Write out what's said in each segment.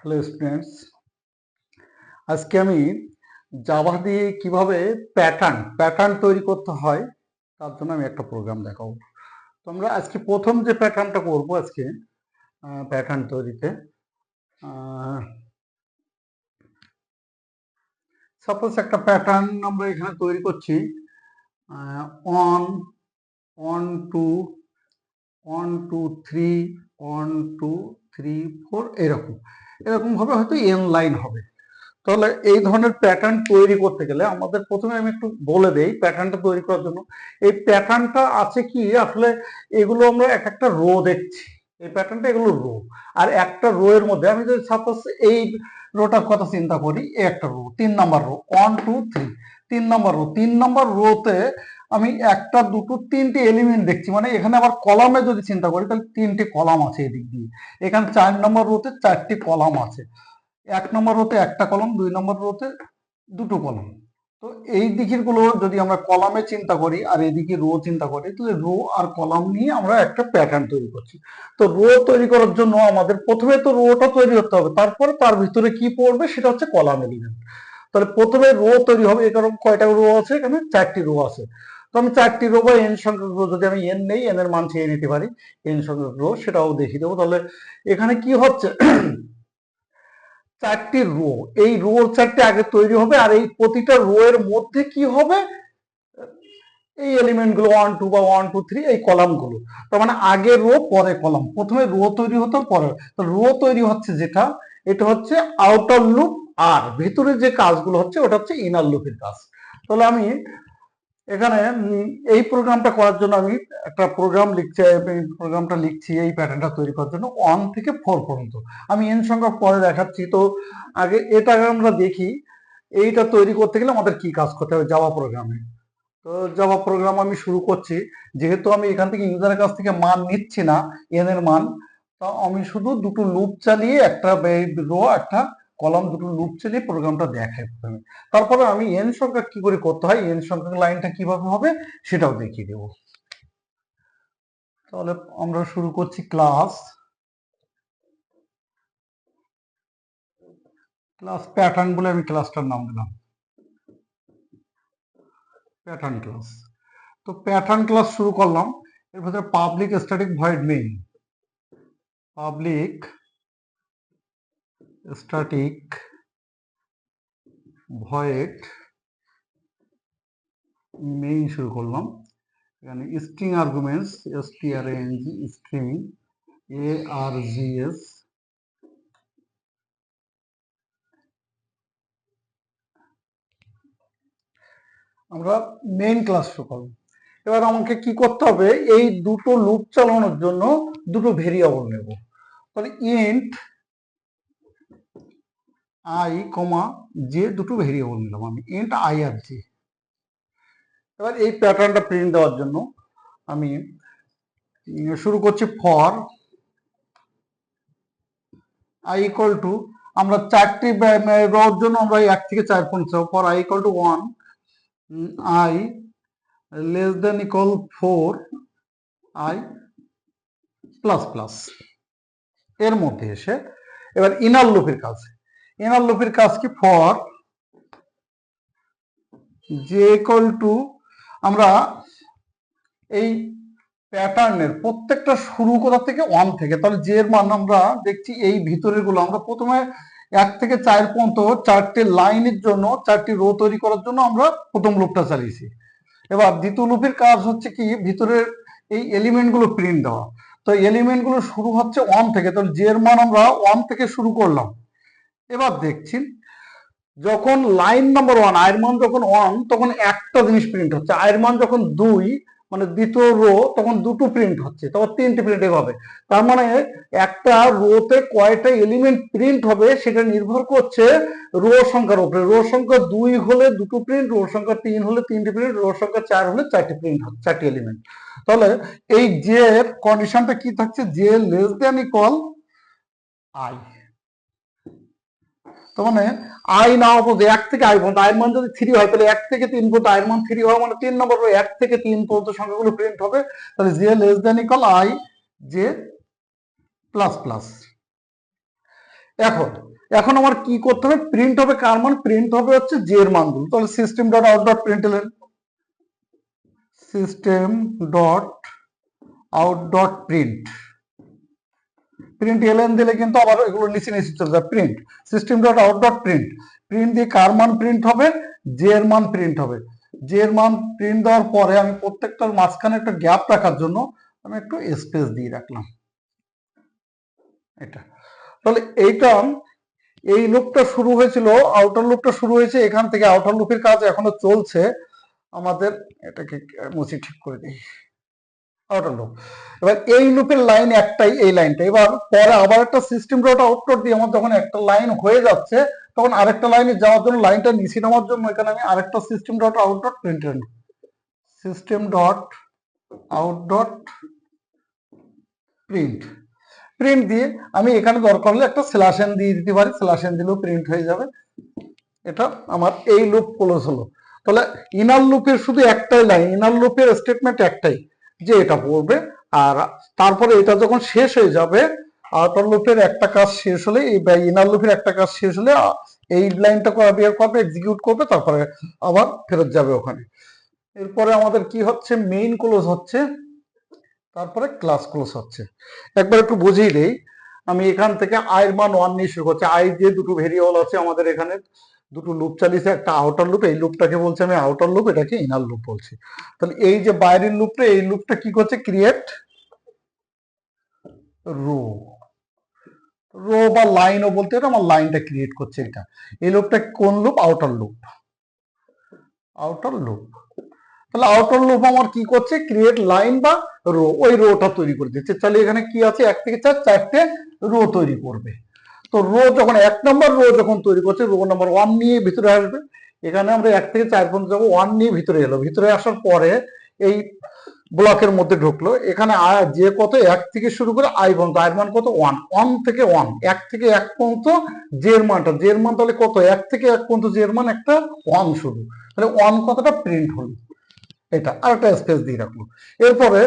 Hello students, আজকে আমি Java দিয়ে কিভাবে প্যাটার্ন তৈরি করতে হয় তার জন্য আমি একটা প্রোগ্রাম দেখাবো। তো আমরা আজকে প্রথম যে প্যাটার্নটা করব আজকে প্যাটার্ন তৈরিতে, সাপোজ একটা প্যাটার্ন আমরা এখানে তৈরি করছি। On on two one two three, 1 2 3 4 এরকম ভাবে হয়তো এন লাইন হবে। তাহলে এই ধরনের প্যাটার্ন তৈরি করতে গেলে আমাদের প্রথমে আমি একটু বলে দেই প্যাটার্নটা তৈরি করার জন্য। এই প্যাটার্নটা আছে কি আসলে, এগুলো আমরা এক একটা রো দেখছি। এই প্যাটার্নটা এগুলো রো, আর একটা রো এর মধ্যে আমি যদি সাপোজ এই রোটার কথা চিন্তা করি, এই একটা row 3 number row 1 2 3, 3 number row, 3 number রোতে আমি একটা দুটো তিনটে এলিমেন্ট দেখছি, মানে এখানে আবার কলামে যদি চিন্তা করি তাহলে 3টে কলাম আছে এদিক দিয়ে। এখানে 4 নম্বর রোতে 4টি কলাম আছে, 1 নম্বর রোতে একটা কলম, 2 নম্বর রোতে দুটো কলম। তো এই দিকের গুলো যদি আমরা কলামে চিন্তা করি আর এদিকে রো চিন্তা করি, তাহলে রো আর কলাম নিয়ে আমরা একটা প্যাটার্ন তৈরি করছি। তো রো তৈরি করার জন্য আমাদের প্রথমে তো রোটা তৈরি করতে হবে, তারপরে তার ভিতরে কি পড়বে সেটা হচ্ছে কলাম এলিমেন্ট। তাহলে প্রথমে রো তৈরি হবে। এই কারণ কয়টা রো আছে, এখানে 4টি রো আছে। তো আমি 4টি রো বা এন সংখ্যক রো, যদি আমি এন নেই, এন এর মান চেয়ে নিতে পারি, এন সংখ্যক রো সেটাও দেখিয়ে দেবো। তাহলে এখানে কি হচ্ছে, 4টি রো, এই রো 4টে আগে তৈরি হবে, আর এই প্রতিটা রো এর মধ্যে কি হবে, এই এলিমেন্ট গুলো 1 2 বা 1 2 3, এই কলাম গুলো। তার মানে আগে রো পরে কলাম, প্রথমে রো তৈরি হতো পরে। তো রো তৈরি হচ্ছে যেটা, এটা হচ্ছে আউটার লুপ, আর ভিতরে যে কাজগুলো হচ্ছে ওটা হচ্ছে ইনার লুপের কাজ। তাহলে আমি এখানে এই প্রোগ্রামটা করার জন্য আমি একটা প্রোগ্রাম লিখছি। প্রোগ্রামটা লিখছি এই প্যাটার্নটা তৈরি করার জন্য 1 থেকে 4 পর্যন্ত। আমি এন সংখ্যক পরে দেখাচ্ছি। তো আগে এটা আমরা দেখি, এইটা তৈরি করতে গেলে আমাদের কি কাজ করতে হবে জাভা প্রোগ্রামে। তো জাভা প্রোগ্রাম আমি শুরু করছি। যেহেতু আমি এখান থেকে ইউজারের কাছ থেকে মান নিচ্ছি না, এন এর মান, তো আমি শুধু দুটো লুপ চালিয়ে, একটা রো একটা কলাম, দুটো লুপ চালিয়ে প্রোগ্রামটা দেখাই প্রথমে। তারপরে আমি এন সংখ্যা কি করে করতে হয়, এন সংখ্যক লাইনটা কিভাবে হবে সেটাও দেখিয়ে দেবো। তাহলে আমরা শুরু করছি ক্লাস প্যাটার্ন বলে আমি ক্লাসটার নাম দিলাম প্যাটার্ন ক্লাস। তো প্যাটার্ন ক্লাস শুরু করলাম। এর ভিতরে public static void main, public static void main শুরু করলাম। এখানে string arguments, strng string, args, আমরা মেইন ক্লাস শুরু করলাম। এবার আমাকে কি করতে হবে, এই দুটো লুপ চালানোর জন্য দুটো ভেরিয়েবল নেব। তাহলে ইন্ট আই কমা জে, দুটো ভেরিয়েবল নিলাম আমি, ইন্ট আই আর জে। এবার এই প্যাটার্নটা প্রিন্ট দেওয়ার জন্য আমি শুরু করছি ফর আই ইকুয়াল টু, আমরা 4টি রোর জন্য আমরা 1 থেকে 4 পর্যন্ত, for I equal to 1, I less than equal 4, I plus plus, এর মধ্যে এসে এবার ইনার লুপের কাজ। ইনার লুপের কাজ কি, ফর জে ইকুয়াল টু, আমরা এই প্যাটার্নের প্রত্যেকটা শুরু করা থেকে 1 থেকে, তাহলে যে এর মান আমরা দেখছি এই ভিতরের গুলো আমরা প্রথমে 1 থেকে 4 পর্যন্ত 4টে লাইনের জন্য, 4টি রো তৈরি করার জন্য আমরা প্রথম লুপটা চালিয়েছি। এবার দ্বিতীয় লুপের কাজ হচ্ছে কি, ভিতরের এই এলিমেন্ট গুলো প্রিন্ট দেওয়া। তো এলিমেন্ট গুলো শুরু হচ্ছে 1 থেকে, তাহলে যে এর মান আমরা 1 থেকে শুরু করলাম। এবার দেখছি যখন লাইন নাম্বার 1 আয়ের মান যখন 1, তখন একটা জিনিস প্রিন্ট হচ্ছে। আয়ের মান যখন 2, মানে দ্বিতীয় রো, তখন দুটো প্রিন্ট হচ্ছে, তখন 3টে প্রিন্ট হবে। তার মানে একটা রোতে কয়টা এলিমেন্ট প্রিন্ট হবে সেটা নির্ভর করছে রো সংখ্যার উপরে। রো সংখ্যা 2 হলে দুটো প্রিন্ট, রো সংখ্যা 3 হলে 3টে প্রিন্ট, রো সংখ্যা 4 হলে 4টে প্রিন্ট হবে, 4টি এলিমেন্ট। তাহলে এই জে এর কন্ডিশনটা কি থাকছে, J less than equal I. তো মানে আই না পর্যন্ত 1 থেকে আই পর্যন্ত, আয়ের মান যদি 3 হয় তাহলে 1 থেকে 3 পর্যন্ত আয়ের মান 3 হয়, মানে 3 নম্বর 1 থেকে 3 পর্যন্ত সংখ্যাগুলো প্রিন্ট হবে। তাহলে J less than equal I J plus plus. এখন এখন আমার কি করতে হবে, প্রিন্ট হবে কার মান, প্রিন্ট হবে হচ্ছে জে এর মানগুলো। তাহলে system dot out dot println, system dot out dot print, println দিলে কিন্তু আবার এগুলো নিচে নিচে চলে যায়। Print system dot out dot print, print দিয়ে কার মান প্রিন্ট হবে, জে এর মান প্রিন্ট হবে। জে এর মান প্রিন্ট দেওয়ার পরে আমি প্রত্যেকটার মাঝখানে একটা গ্যাপ রাখার জন্য আমি একটু স্পেস দিয়ে রাখলাম এটা। তাহলে এইটা, এই লুপটা শুরু হয়েছিল, আউটার লুপটা শুরু হয়েছে এখান থেকে, আউটার লুপের কাজ এখনো চলছে আমাদের। এটাকে মুছি ঠিক করে দিই, আউটার লুপ। এবার এই লুপের লাইন একটাই, এই লাইনটা। এবার পরে আবার একটা সিস্টেম ডট আউটপুট দিয়ে আমার যখন একটা লাইন হয়ে যাচ্ছে, তখন আরেকটা লাইনে যাওয়ার জন্য, লাইনটা নিচে নামার জন্য এখানে আমি আরেকটা system dot out dot print, system dot out dot print, print দিয়ে আমি এখানে দরকার হলে একটা স্ল্যাশ এন দিয়ে দিতে পারি, স্ল্যাশ এন দিলেও প্রিন্ট হয়ে যাবে। এটা আমার এই লুপ ক্লোজ হলো। তাহলে ইনার লুপের শুধু একটাই লাইন, ইনার লুপের স্টেটমেন্ট একটাই, যে এটা পড়বে। আর তারপরে এটা যখন শেষ হয়ে যাবে, আউটার লুপের একটা কাজ শেষ হলে, এই ইনার লুপের একটা কাজ শেষ হলে এই লাইনটা বের করবে, এক্সিকিউট করবে, তারপরে আবার ফেরত যাবে ওখানে। এরপরে আমাদের কি হচ্ছে, মেইন ক্লোজ হচ্ছে, তারপরে ক্লাস ক্লোজ হচ্ছে। একবার একটু বুঝিয়ে দেই। আমি এখান থেকে আয়ের মান 1 নিয়ে শুরু করছি। আই যে দুটো ভেরিয়েবল আছে আমাদের এখানে, দুটো লুপ চালিয়েছে, একটা আউটার লুপ, এই লুপটাকে বলছি আমি আউটার লুপ, এটাকে ইনার লুপ বলছি। তাহলে এই যে বাইরের লুপটা, এই লুপটা কি করছে, ক্রিয়েট রো, রো বা লাইনও বলতে পারে, আমার লাইনটা ক্রিয়েট করছে এটা। এই লুপটা কোন loop, outer loop, outer loop. তাহলে আউটার লুপ আমার কি করছে, ক্রিয়েট লাইন বা রো, ওই রোটা তৈরি করে দিচ্ছে। তাহলে এখানে কি আছে, 1 থেকে 4, 4টে রো তৈরি করবে। তো রো যখন 1 নম্বর রো যখন তৈরি করছে, রো নাম্বার 1 নিয়ে ভিতরে আসবে। এখানে আমরা 1 থেকে 4 পর্যন্ত যাবো, 1 নিয়ে ভিতরে এলো, ভিতরে আসার পরে এই ব্লকের মধ্যে ঢুকলো। এখানে যে কত, 1 থেকে শুরু করে আই পর্যন্ত, আয়ের মান কত 1, 1 থেকে 1, 1 থেকে 1 পর্যন্ত জের মানটা, জের মান তাহলে কত, 1 থেকে 1 পর্যন্ত জের মান একটা 1 শুধু। তাহলে 1 কতটা প্রিন্ট হলো, এটা আর একটা স্পেস দিয়ে রাখলো। এরপরে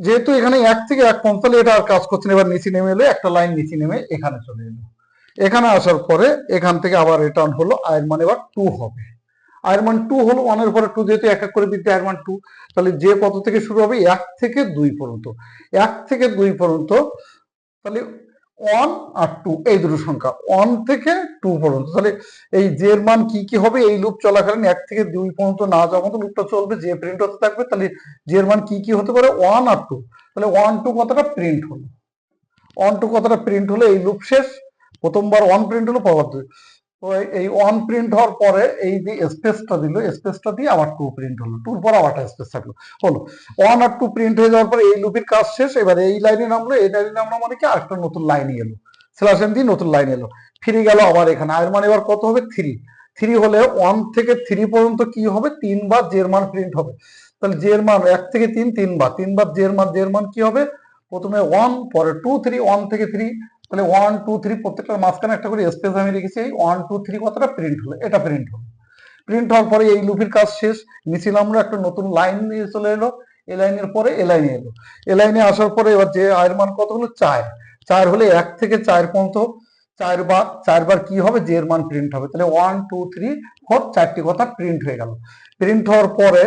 যেহেতু এখানে 1 থেকে 1 পর্যন্ত, তাহলে এটা আর কাজ করছে না, এবার নিচে নেমে এলো, একটা লাইন নিচে নেমে এখানে চলে এলো। এখানে আসার পরে এখান থেকে আবার রিটার্ন হলো, আয়ের মান এবার 2 হবে। আয়ের মান 2 হলো, 1 এর পরে 2, যেহেতু এক এক করে দিতে আয়ের মান 2। তাহলে যে কত থেকে শুরু হবে, 1 থেকে 2 পর্যন্ত, 1 থেকে 2 পর্যন্ত। তাহলে 1 আর 2 এই দুটো সংখ্যা, 1 থেকে 2 পর্যন্ত। তাহলে এই জের মান কি কি হবে, এই লুপ চলাকালীন 1 থেকে 2 পর্যন্ত না যাওয়া পর্যন্ত লুপটা চলবে, যে প্রিন্ট হতে থাকবে। তাহলে জের মান কি কি হতে পারে, 1 আর 2। তাহলে 1 2 কতটা প্রিন্ট হলো, 1 2 কতটা প্রিন্ট হলো, এই লুপ শেষ। প্রথমবার 1 প্রিন্ট হলো, পরবার 2। তো এই 1 প্রিন্ট হওয়ার পরে এই যে স্পেসটা দিল, স্পেসটা দিয়ে আবার 2 প্রিন্ট হলো, 2 পর আবার একটা স্পেস থাকলো, হলো 1 আর 2 প্রিন্ট হয়ে যাওয়ার পরে এই লুপের কাজ শেষ। এবার এই লাইনে নামলো, এই লাইনে নামলো মানে কি, আরেকটা নতুন লাইনে এলো, স্ল্যাশ এন দিয়ে নতুন লাইন এলো, ফিরে গেল আবার এখানে। আয়ের মান এবার কত হবে, 3। 3 হলে 1 থেকে 3 পর্যন্ত কি হবে, 3 বার জের মান প্রিন্ট হবে। তাহলে জের মান 1 থেকে 3, 3 বার জের মান, জের মান কি হবে, প্রথমে 1, পরে 2 3, 1 থেকে 3। তাহলে 1 2 3 প্রত্যেকটার মাঝখানে একটা করে স্পেস আমি রেখেছি। এই 1 2 3 কতটা প্রিন্ট হলো, এটা প্রিন্ট হলো। প্রিন্ট হওয়ার পরে এই লুপের কাজ শেষ, নিচে আমরা একটা নতুন লাইন নিয়ে চলে এলো, এই লাইনের পরে এ লাইনে এলো। এ লাইনে আসার পরে এবার যে আয়ের মান কত হলো, 4। 4 হলে 1 থেকে 4 পর্যন্ত 4 বার কি হবে, জের মান প্রিন্ট হবে। তাহলে 1 2 3 4, 4টি কথা প্রিন্ট হয়ে গেল। প্রিন্ট হওয়ার পরে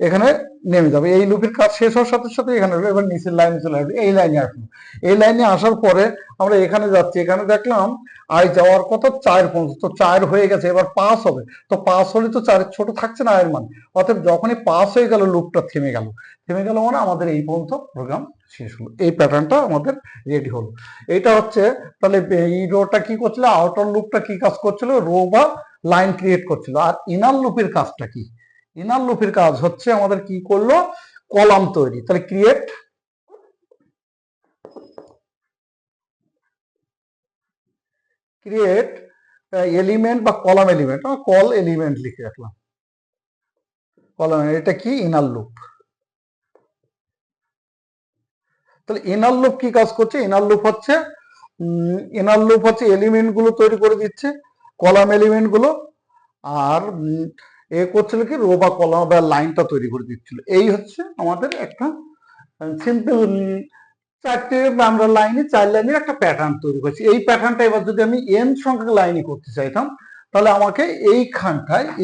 এখানে নেমে যাবে, এই লুপের কাজ শেষ হওয়ার সাথে সাথে এখানে এবার নিচের লাইনে চলে আসবে, এই লাইনে আসবে। এই লাইনে আসার পরে আমরা এখানে যাচ্ছি, এখানে দেখলাম আয় যাওয়ার কত, 4 পর্যন্ত। তো 4 হয়ে গেছে, এবার 5 হবে। তো 5 হলে তো 4 ছোট থাকছে না আয়ের মান, অর্থাৎ যখনই 5 হয়ে গেল লুপটা থেমে গেল। থেমে গেল মানে আমাদের এই পর্যন্ত প্রোগ্রাম শেষ হলো, এই প্যাটার্নটা আমাদের রেডি হলো। এটা হচ্ছে, তাহলে এই রোটা কি করছিল, আউটার লুপটা কি কাজ করছিল, রো বা লাইন ক্রিয়েট করছিল। আর ইনার লুপের কাজটা কি, ইনার লুপের কাজ হচ্ছে আমাদের কি করলো, কলাম তৈরি। তাহলে ক্রিয়েট ক্রিয়েট এলিমেন্ট বা কলাম এলিমেন্ট, কল এলিমেন্ট লিখে রাখলাম, কলাম। এটা কি, ইনার লুপ। তাহলে ইনার লুপ কি কাজ করছে, ইনার লুপ হচ্ছে এলিমেন্ট গুলো তৈরি করে দিচ্ছে, কলাম এলিমেন্ট গুলো। আর এ করছিল কি, রো বা কলাম বা লাইনটা তৈরি করে দিচ্ছিল। এই হচ্ছে আমাদের একটা সিম্পল চারটে আমরা লাইনে 4 লাইনের একটা প্যাটার্ন তৈরি করছি। এই প্যাটার্নটা এবার যদি আমি n সংখ্যক লাইনে করতে চাইতাম, তাহলে আমাকে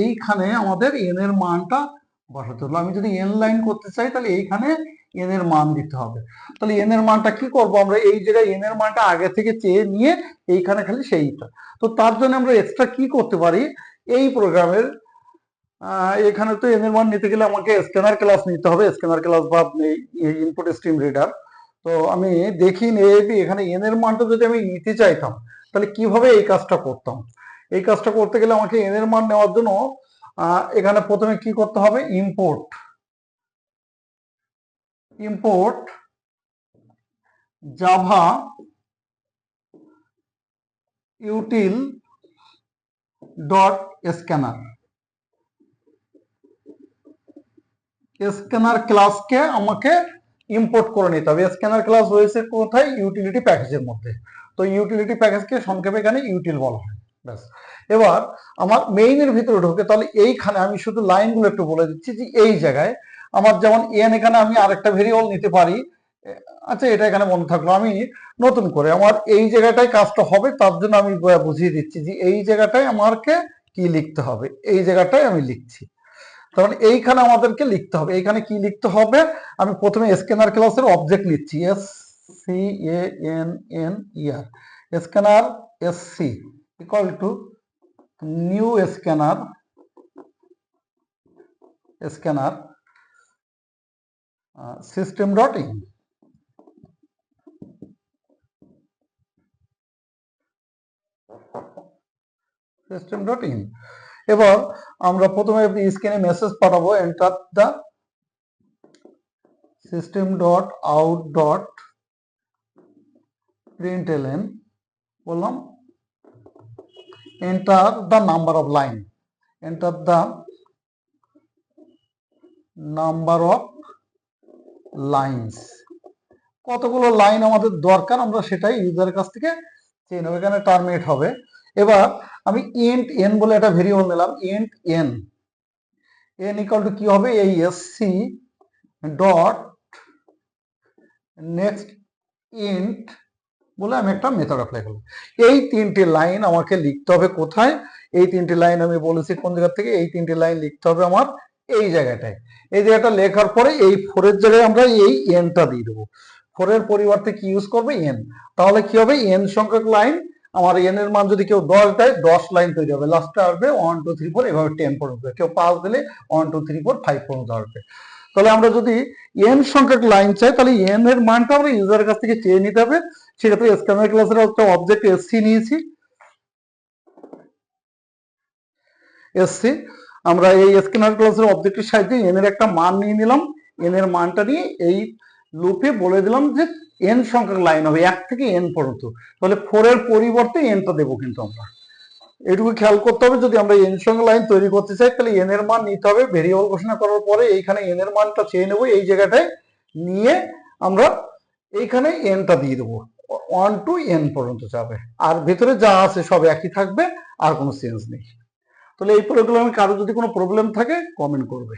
এইখানে আমাদের n এর মানটা বসাতে হলো। আমি যদি n লাইন করতে চাই তাহলে এইখানে n এর মান দিতে হবে। তাহলে n এর মানটা কি করব, আমরা এই জায়গায় n এর মানটা আগে থেকে চেয়ে নিয়ে এইখানে খালি সেইটা। তো তার জন্য আমরা এক্সট্রা কি করতে পারি, এই প্রোগ্রামের এখানে তো n এর মান নিতে গেলে আমাকে স্ক্যানার ক্লাস নিতে হবে, স্ক্যানার ক্লাস বা ইনপুট স্ট্রিম রিডার। তো আমি দেখি এখানে n এর মানটা যদি আমি নিতে চাইতাম তাহলে কিভাবে এই কাজটা করতাম। এই কাজটা করতে গেলে আমাকে n এর মান নেওয়ার জন্য এখানে প্রথমে কি করতে হবে, import Java util dot scanner. Scanner ক্লাসকে আমাকে ইম্পোর্ট করে নিতে হবে। স্ক্যানার ক্লাস রয়েছে কোথায়, ইউটিলিটি প্যাকেজের মধ্যে। তো ইউটিলিটি প্যাকেজকে সংক্ষেপে এখানে ইউটিল বলা হয়। ব্যাস, এবার আমার মেইনের ভিতরে ঢোকে, তাহলে এইখানে আমি শুধু লাইনগুলো একটু বলে দিচ্ছি যে এই জায়গায় আমার যেমন n, এখানে আমি আরেকটা ভেরিয়েবল নিতে পারি। আচ্ছা, এটা এখানে মনে থাকলো, আমি নতুন করে আমার এই জায়গাটায় কাজটা হবে তার জন্য আমি বুঝিয়ে দিচ্ছি যে এই জায়গাটায় আমাকে কি লিখতে হবে, এই জায়গাটায় আমি লিখছি। তখন এইখানে আমাদেরকে লিখতে হবে, এইখানে কি লিখতে হবে, আমি প্রথমে স্ক্যানার ক্লাসের অবজেক্ট লিখছি, SCANNER, scanner SC equal to new scanner system dot in. এবার আমরা প্রথমে স্ক্রিনে মেসেজ পাঠাবো, enter the system dot out dot println বললাম, enter the number of line, lines. কতগুলো লাইন আমাদের দরকার আমরা সেটাই ইউজারের কাছ থেকে চেয়ে নেব, এখানে টার্মিনেট হবে। এবার আমি ইন্ট n বলে একটা ভেরিয়েবল নিলাম, ইন্ট n ইকুয়াল টু কি হবে, এই এসসি ডট নেক্সট ইন্ট বলে আমি একটা মেথড অ্যাপ্লাই করলাম। এই তিনটি লাইন আমাকে লিখতে হবে কোথায়, এই তিনটি লাইন আমি বলেছি কোন জায়গা থেকে, এই তিনটি লাইন লিখতে হবে আমার এই জায়গাটায়। এই জায়গাটা লেখার পরে এই 4 এর জায়গায় আমরা এই nটা দিয়ে দেবো। 4 এর পরিবর্তে কি ইউজ করবে, n। তাহলে কি হবে, n সংখ্যক লাইন, আমার n এর মান যদি কেউ 10 দেয় 10 লাইন তৈরি হবে, লাস্টে আসবে 1 2 3 4 এভাবে 10 পর্যন্ত। কেউ 5 দিলে 1 2 3 4 5 পর্যন্ত আসবে। তাহলে আমরা যদি n সংখ্যক লাইন চাই তাহলে n এর মানটা আমরা ইউজারের কাছ থেকে চেয়ে নিতে হবে। সেক্ষেত্রে স্ক্যানার ক্লাসের একটা অবজেক্ট SC নিয়েছি, আমরা এই স্ক্যানার ক্লাসের অবজেক্টের সাহায্যে n এর একটা মান নিয়ে নিলাম। n এর মানটা নিয়ে এই লুপে বলে দিলাম যে n সংখ্যক লাইন হবে 1 থেকে n পর্যন্ত। তাহলে 4 এর পরিবর্তে nটা দেবো, কিন্তু আমরা এটুকু খেয়াল করতে হবে। যদি আমরা n সংখ্যক লাইন তৈরি করতে চাই তাহলে n এর মান নিতে হবে, ভেরিয়েবল ঘোষণা করার পরে এইখানে n এর মানটা চেয়ে নেবো, এই জায়গাটায় নিয়ে আমরা এইখানে nটা দিয়ে দেবো, 1 to n পর্যন্ত যাবে। আর ভেতরে যা আছে সব একই থাকবে, আর কোনো চেঞ্জ নেই। তাহলে এই প্রোগ্রামে কারো যদি কোনো প্রবলেম থাকে কমেন্ট করবে।